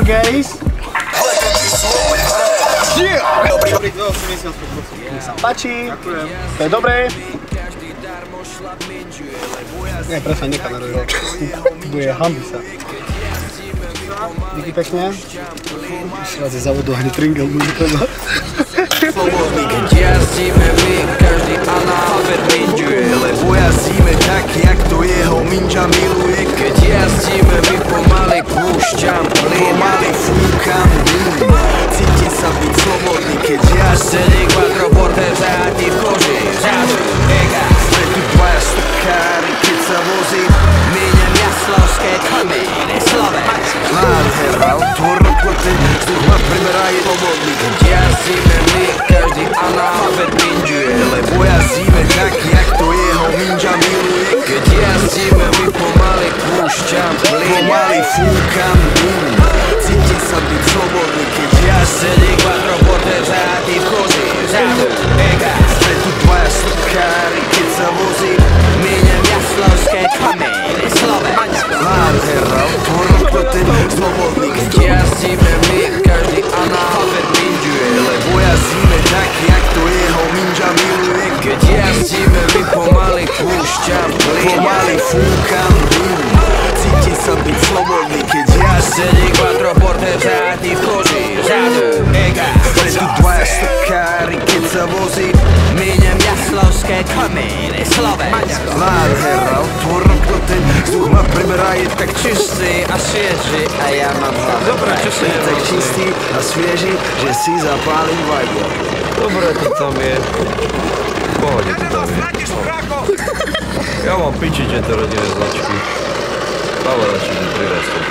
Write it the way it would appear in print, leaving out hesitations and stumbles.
guys. Yeah! Dobrý 2,80 mi sa páči. Ďakujem. To je dobré. Nie, prestaň, nechá na rožov. Bude hambi sa. Díky pekne. Sradze závodu ani tringel mu netreba. Keď jazdíme my, každý analfabet ninjuje, lebo jazdíme tak, jak to jeho ninja miluje. Keď jazdíme my, pomaly púšťam plyn, pomaly fúkam dým. Cítim sa byť slobodný, keď jazdí quattroporte vzatý v koži. Vzadu, ega, sme tu dvaja stokári, keď sa vozí, míňam jaslovské kamene, Slovensko. Nádhera, otvorokloty, vzduch ma priberaje slobodný. Keď jazdíme my, každý analfabet ninjuje, lebo jazdíme tak, jak to jeho ninja miluje. Keď jazdíme my, pomaly púšťam plyn, pomaly fúkam dým. Cítim sa byť slobodný, keď jazdí quattroporte vzatý v koži. Vzadu, ega, sme tu dvaja stokári, keď sa vozí, míňam jaslovské kamene, Slovensko. Nádhera, otvorokloty, slobodný. Keď jazdíme my, každý analfabet ninjuje, lebo jazdíme tak, jak to jeho ninja miluje. Keď jazdíme my, pomaly púšťam plyn, pomaly fúkam dým. Cítim sa byť slobodný, keď jazdí quattroporte vzatý v koži. Vzadu, ega, sme tu dvaja stokári, keď sa vozí, míňam jaslovské kamene, Slovensko. Nádhera, otvorokloty, vzduch ma priberá, je tak čistý a svieži a ja mám hlavu. Dobre, čo si je tak čistý a svieži, že si zapálim vajbo. Dobre to tam je. V pohode to tam je. Ja mám piči tieto rodinné značky. Ale radšej, že prirastol.